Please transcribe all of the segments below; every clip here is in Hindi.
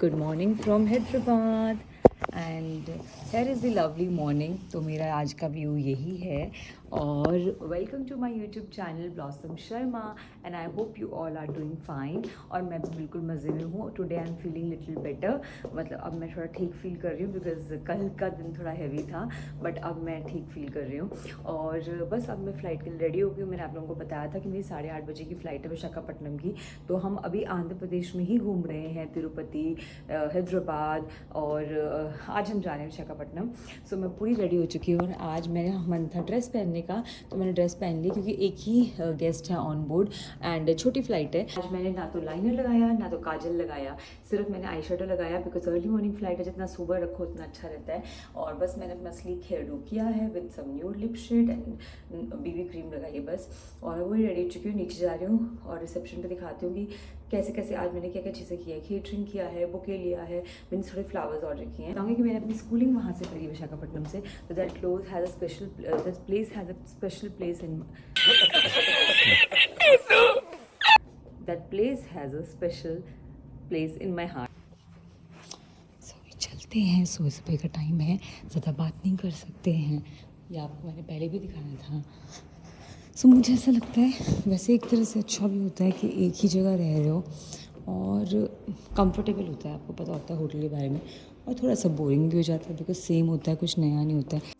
good morning from Hyderabad and here is the lovely morning. तो मेरा आज का व्यू यही है और welcome to my YouTube channel Blossom Sharma and I hope you all are doing fine. और मैं बिल्कुल मज़े में हूँ। Today I am feeling little better, मतलब अब मैं थोड़ा ठीक फील कर रही हूँ बिकॉज कल का दिन थोड़ा हैवी था, बट अब मैं ठीक फील कर रही हूँ। और बस अब मैं फ़्लाइट के लिए रेडी हो गई हूँ। मैंने आप लोगों को बताया था कि मेरी 8:30 बजे की फ़्लाइट है विशाखापट्टनम की। तो हम अभी आंध्र प्रदेश में ही घूम रहे हैं, तिरुपति, हैदराबाद, और आज हम जा रहे हैं विशाखापट्टनम। सो मैं पूरी रेडी हो चुकी हूँ और आज मेरा मन था ड्रेस पहनने का, तो मैंने ड्रेस पहन ली क्योंकि एक ही गेस्ट है ऑन बोर्ड एंड छोटी फ़्लाइट है। आज मैंने ना तो लाइनर लगाया ना तो काजल लगाया, सिर्फ मैंने आई शेडो लगाया बिकॉज अर्ली मॉर्निंग फ़्लाइट है, जितना सुबह रखो उतना अच्छा रहता है। और बस मैंने अपना स्लीक हेयर डू किया है with some nude lip shade and BB cream लगाई है बस। और मैं वही रेडी हो चुकी हूँ, नीचे जा रही हूँ और रिसेप्शन पे दिखाती हूँ कि कैसे कैसे आज मैंने क्या क्या चीज़ें किया है। केटरिंग किया है, बुके लिया है, मैंने थोड़े फ्लावर्स ऑर्डर किए हैं क्योंकि मैंने अपनी स्कूलिंग वहाँ से करी विशाखापट्टनम से। तो that close has a special, that place has a special place in that place has a special place in my heart. चलते हैं, सुबह का टाइम है, ज़्यादा बात नहीं कर सकते हैं, ये आपको मैंने पहले भी दिखाया था। सो मुझे ऐसा लगता है वैसे एक तरह से अच्छा भी होता है कि एक ही जगह रह रहे हो और कंफर्टेबल होता है, आपको पता होता है होटल के बारे में, और थोड़ा सा बोरिंग भी हो जाता है बिकॉज सेम होता है, कुछ नया नहीं होता है।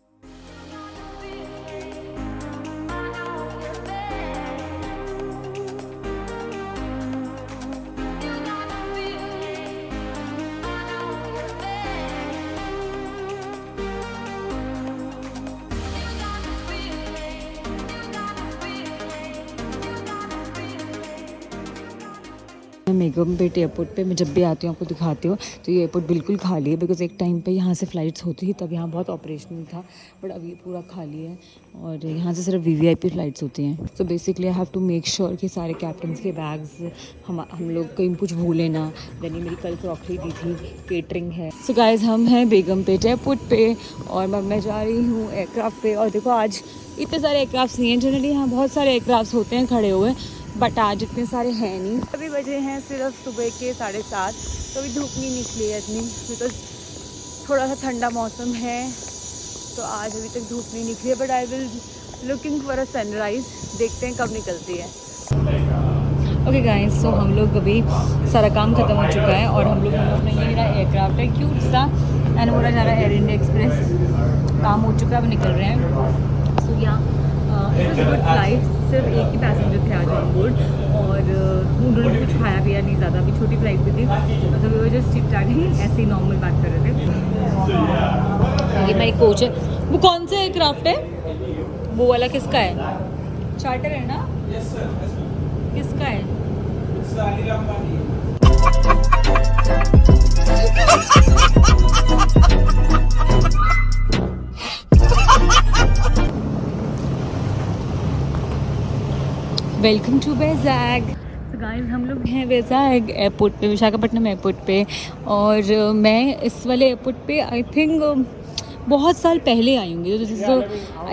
मेगमपेट एयरपोर्ट पे मैं जब भी आती हूँ आपको दिखाती हूँ, तो ये एयरपोर्ट बिल्कुल खाली है बिकॉज एक टाइम पे यहाँ से फ़्लाइट्स होती थी तब यहाँ बहुत ऑपरेशनल था, बट अभी पूरा खाली है और यहाँ से सिर्फ वीवीआईपी फ़्लाइट्स होती हैं। So basically I have to make sure कि सारे कैप्टन्स के बैग्स हम लोग कहीं कुछ भूले ना। यानी मेरी कल क्रॉकरी दी थी, केटरिंग है। सो गाइज हम हैं बेगमपेट एयरपोर्ट पे और मैं जा रही हूँ एयरक्राफ्ट पे। और देखो आज इतने सारे एयरक्राफ्ट नहीं हैं, जनरली यहाँ बहुत सारे एयरक्राफ्ट होते हैं खड़े हुए, बट आज इतने सारे हैं नहीं। अभी बजे हैं सिर्फ सुबह के 7:30, तो अभी धूप नहीं निकली है इतनी बिकॉज थोड़ा सा ठंडा मौसम है, तो आज अभी तक धूप नहीं निकली है। But I will looking for a sunrise, देखते हैं कब निकलती है। ओके गाइस, सो हम लोग अभी सारा काम ख़त्म हो चुका है और हम लोग ये मेरा एयरक्राफ्ट है क्यूट सा एंड बोला जा रहा है एयर इंडिया एक्सप्रेस, काम हो चुका है, अब निकल रहे हैं। सो या इट वॉज गुड फ्लाइट, सिर्फ एक ही पैसेंजर थे आज ऑन बोर्ड और उन्होंने कुछ खाया पिया नहीं ज़्यादा, अभी छोटी फ्लाइट भी थी, मतलब वो जस्ट चिट चाटिंग ऐसे ही नॉर्मल बात कर रहे थे। ये मेरी कोच है। वो कौन सा एयरक्राफ्ट है? वो वाला किसका है? चार्टर है ना? किसका है? Welcome to Vizag. तो गाइस हम लोग हैं वैज़ाग एयरपोर्ट पे, विशाखापट्टनम एयरपोर्ट पे। और मैं इस वाले एयरपोर्ट पे आई थिंक बहुत साल पहले आई हूँगी, तो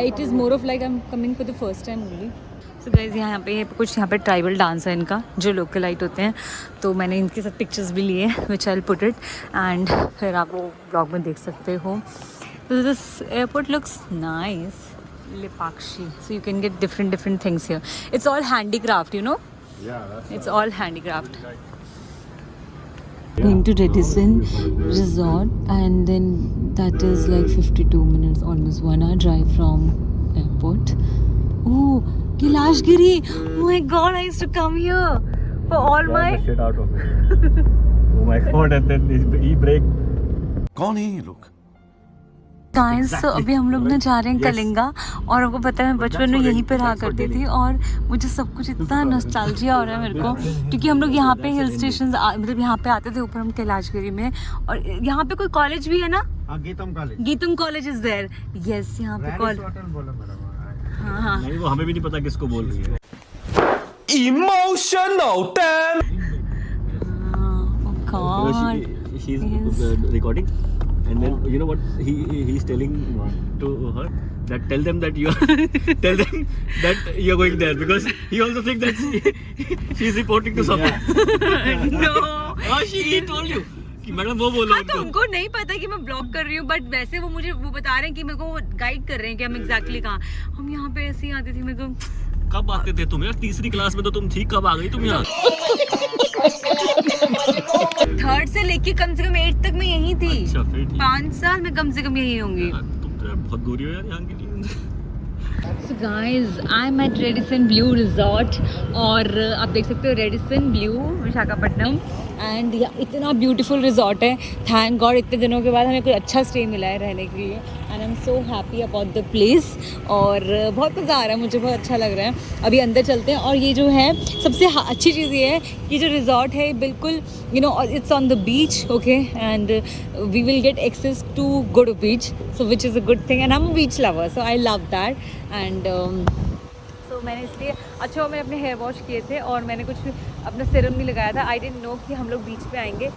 it is more of like I am coming for the first time only. So guys यहाँ पे कुछ यहाँ पे ट्राइबल डांस है इनका, जो लोकलाइट होते हैं, तो मैंने इनके साथ पिक्चर्स भी लिए हैं which I will put it and फिर आप वो ब्लॉग में देख सकते हो। तो this airport looks nice, Lipakshi. So you can get different things here. It's all handicraft, you know? Yeah, that's It's all handicraft. Going to Redison Resort and then that is like 52 minutes, almost 1 hour drive from airport. Oh, Kailashgiri! Oh my god, I used to come here for all my... the shit out of it. Oh my god, and then he break. कौन है ये लोग? गाइस, so अभी हम लोग ना जा रहे हैं कलिंगा, और आपको पता है मैं बचपन में यहीं पे रहा करती थी और मुझे सब कुछ इतना नॉस्टैल्जिया हो रहा है मेरे को, क्योंकि हम लोग यहाँ पे हिल स्टेशन मतलब यहाँ पे आते थे ऊपर हम कैलाशगिरी में। और यहाँ पे कोई कॉलेज भी है ना? GITAM college is there. Yes, यहाँ पे कॉलेज। हाँ, नहीं, वो हमें भी नहीं पता किसको बोल रही है। Emotional damn. God, She's recording. And then you know what he's telling to her, that tell them that you are tell them that you're going there, because he also thinks that she's reporting to someone. no, Oh, he told you. कि मैडम वो बोलो हाँ, तो उनको नहीं पता कि मैं ब्लॉग कर रही हूँ, बट वैसे वो मुझे वो बता रहे हैं कि मेरे को गाइड कर रहे हैं कि हम एग्जैक्टली कहाँ। हम यहाँ पे ऐसे ही आती थी, मेरे को कब आते थे तुम यार? तीसरी क्लास में तो तुम थी, कब आ गई तुम यहाँ? 3rd से लेके कम से कम 8 तक मैं यहीं थी। अच्छा, फिर ठीक। 5 साल में कम से कम यहीं होंगी। तुम तो यार बहुत गोरी हो यार यहाँ के लिए। So guys, I'm at Radisson Blu Resort और आप देख सकते हो Radisson Blu विशाखापट्टनम, एंड इतना ब्यूटीफुल रिजॉर्ट है। थैंक गॉड इतने दिनों के बाद हमें कोई अच्छा स्टे मिला है रहने के लिए, and I am so happy about the place. और बहुत मज़ा आ रहा है, मुझे बहुत अच्छा लग रहा है। अभी अंदर चलते हैं। और ये जो है सबसे अच्छी चीज़ ये है कि जो रिजॉर्ट है बिल्कुल it's on the beach, okay, and we will get access to go to beach, so which is a good thing, and I am beach lover, so I love that. And तो मैंने इसलिए मैंने अपने हेयर वॉश किए थे और मैंने कुछ अपना सीरम नहीं लगाया था। आई डिडंट नो कि हम लोग बीच पे आएंगे।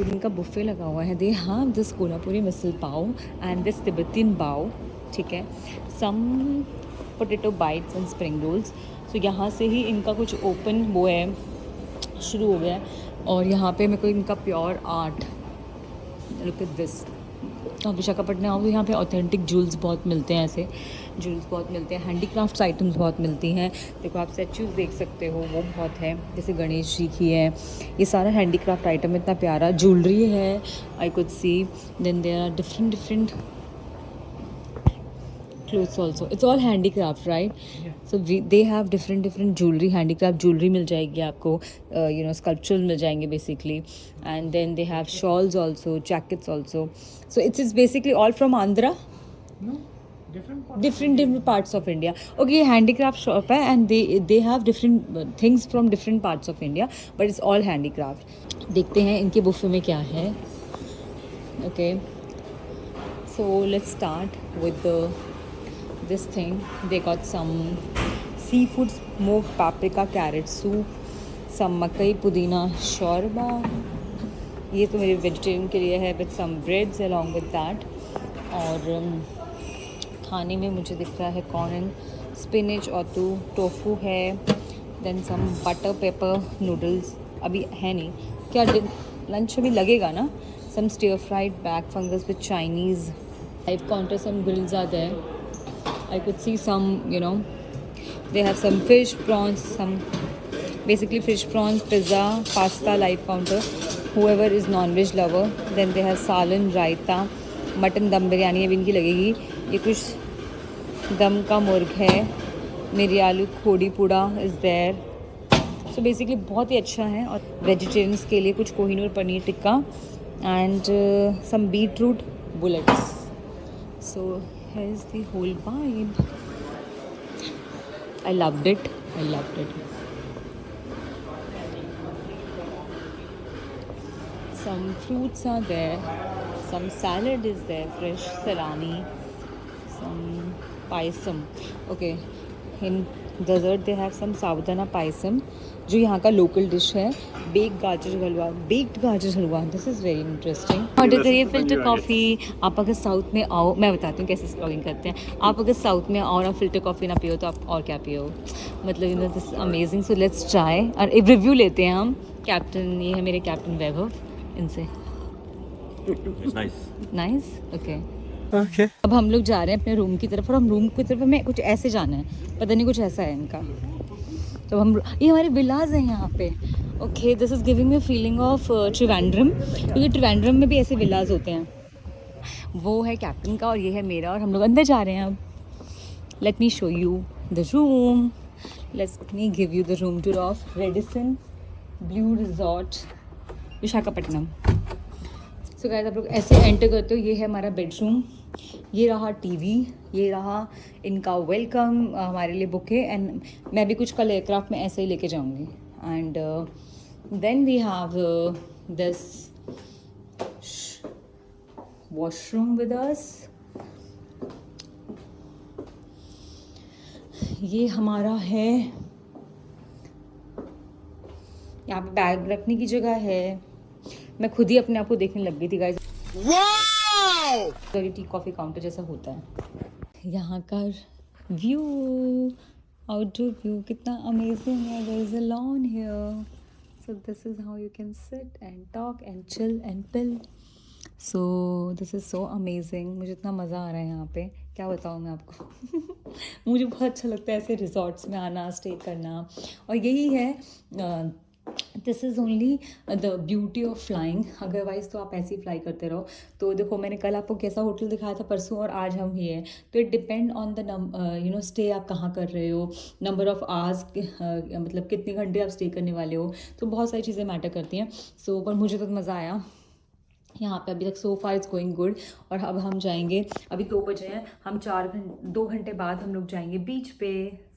इनका बुफे लगा हुआ है। They have this Kolhapuri misal pav and this Tibetan pav, ठीक है, some potato bites and spring rolls. तो यहाँ से ही इनका कुछ ओपन वो है, शुरू हो गया है। और यहाँ पे मेरे को इनका pure art, look at this. और विशाखापट्टनम आओ तो यहाँ पे ऑथेंटिक जूल्स बहुत मिलते हैं, ऐसे जूल्स बहुत मिलते हैं, हैंडीक्राफ्ट्स आइटम्स बहुत मिलती हैं। देखो आप स्टैचूज़ देख सकते हो, वो बहुत है, जैसे गणेश जी की है। ये सारा हैंडीक्राफ्ट आइटम इतना प्यारा, ज्वेलरी है, I could see. Then there are different clothes also. It's all handicraft, right? Yeah. So they have different jewelry, handicraft jewelry मिल जाएगी आपको, sculptures मिल जाएंगे basically, and then they have shawls also, jackets also. So it's basically all from Andhra. No, different parts of India. Okay, ये handicraft shop है, and they have different things from different parts of India, but it's all handicraft. देखते हैं इनके बुफे में क्या है. Okay, so let's start with this thing. They got some seafood, smoked paprika carrot soup, some makai pudina shorba. ये तो मेरे वेजिटेरियन के लिए है, with some breads along with that. और खाने में मुझे दिख रहा है कॉर्न एंड स्पिनच और टोफू है, then some butter pepper noodles अभी है नहीं, क्या लंच अभी लगेगा ना, some stir fried black fungus with Chinese. Live counter some grills are there, I could see some, they have some fish, prawns, some basically fish, prawns, pizza, pasta, live counter, whoever is non-veg lover. Then they have सालन, रायता, मटन दम बिरयानी अभी इनकी लगेगी। ये कुछ दम का मुर्ग है, मेरी आलू खोड़ी पूड़ा इज़ देयर। सो बेसिकली बहुत ही अच्छा है। और वेजिटेरियंस के लिए कुछ Kohinoor paneer tikka and some beetroot bullets. So here's the whole vibe. I loved it. Some fruits are there, some salad is there, fresh salami, some paisam. Okay, in dessert they have some sabudana paisam, जो यहाँ का लोकल डिश है। Baked gajar halwa, this is very interesting. Order करिए फिल्टर कॉफ़ी। आप अगर साउथ में आओ, मैं बताती हूँ कैसे व्लॉगिंग करते हैं। आप अगर साउथ में आओ और आप फिल्टर कॉफ़ी ना पियो तो आप और क्या पियो, मतलब this amazing. So let's try और एक रिव्यू लेते हैं हम। कैप्टन, ये है मेरे कैप्टन वैभव, इनसे। Nice, okay. अब हम लोग जा रहे हैं अपने रूम की तरफ, और हम रूम की तरफ हमें कुछ ऐसे जाना है, पता नहीं कुछ ऐसा है इनका। तो हम, ये हमारे विलाज हैं यहाँ पे। Okay, this is giving me feeling of Trivandrum, क्योंकि त्रिवेंद्रम में भी ऐसे विलाज होते हैं। वो है कैप्टन का और ये है मेरा, और हम लोग अंदर जा रहे हैं अब। Let me show you the room, let me give you the room tour of Radisson Blu resort Visakhapatnam. So guys, आप लोग ऐसे एंटर करते हो, ये है हमारा बेडरूम, ये रहा टीवी, ये रहा इनका वेलकम हमारे लिए बुके, एंड मैं भी कुछ कल एयरक्राफ्ट में ऐसे ही लेके जाऊंगी। And then we have this washroom with us. ये हमारा है, यहाँ पे बैग रखने की जगह है। मैं खुद ही अपने आप को देखने लग गई थी गाइस। टी कॉफ़ी काउंटर जैसा होता है। यहाँ का व्यू, आउटडोर व्यू कितना अमेजिंग है। There is a lawn here, so this is how you can sit and talk and chill and pill. So this is so amazing. मुझे इतना मज़ा आ रहा है यहाँ पे, क्या बताऊँ मैं आपको। मुझे बहुत अच्छा लगता है ऐसे रिजॉर्ट्स में आना, स्टे करना। और यही है, this is only the beauty of flying. Otherwise तो आप ऐसे ही फ्लाई करते रहो। तो देखो, मैंने कल आपको कैसा होटल दिखाया था परसों, और आज हम ही हैं। तो it depend on the stay आप कहाँ कर रहे हो, नंबर ऑफ़ आवर्स, मतलब कितने घंटे आप स्टे करने वाले हो। तो बहुत सारी चीज़ें मैटर करती हैं। सो पर मुझे तो मज़ा आया यहाँ पे। अभी तक सो फार इज़ गोइंग गुड। और अब हम जाएंगे, अभी 2 बजे हैं, हम 2 घंटे बाद हम लोग जाएंगे बीच पे।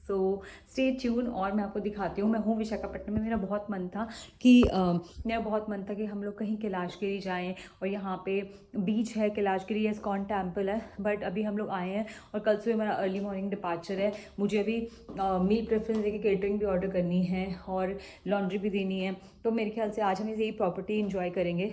So stay tune. और मैं आपको दिखाती हूँ, मैं हूँ विशाखापट्टनम में। मेरा बहुत मन था कि हम लोग कहीं कैलाशगिरी जाएं। और यहाँ पे बीच है, कैलाशगिरी इस्कॉन टेम्पल है। बट अभी हम लोग आए हैं और कल सुबह मेरा अर्ली मॉर्निंग डिपार्चर है। मुझे अभी मील प्रेफरेंस देके केटरिंग भी ऑर्डर करनी है और लॉन्ड्री भी देनी है। तो मेरे ख्याल से आज हम यही प्रॉपर्टी इंजॉय करेंगे।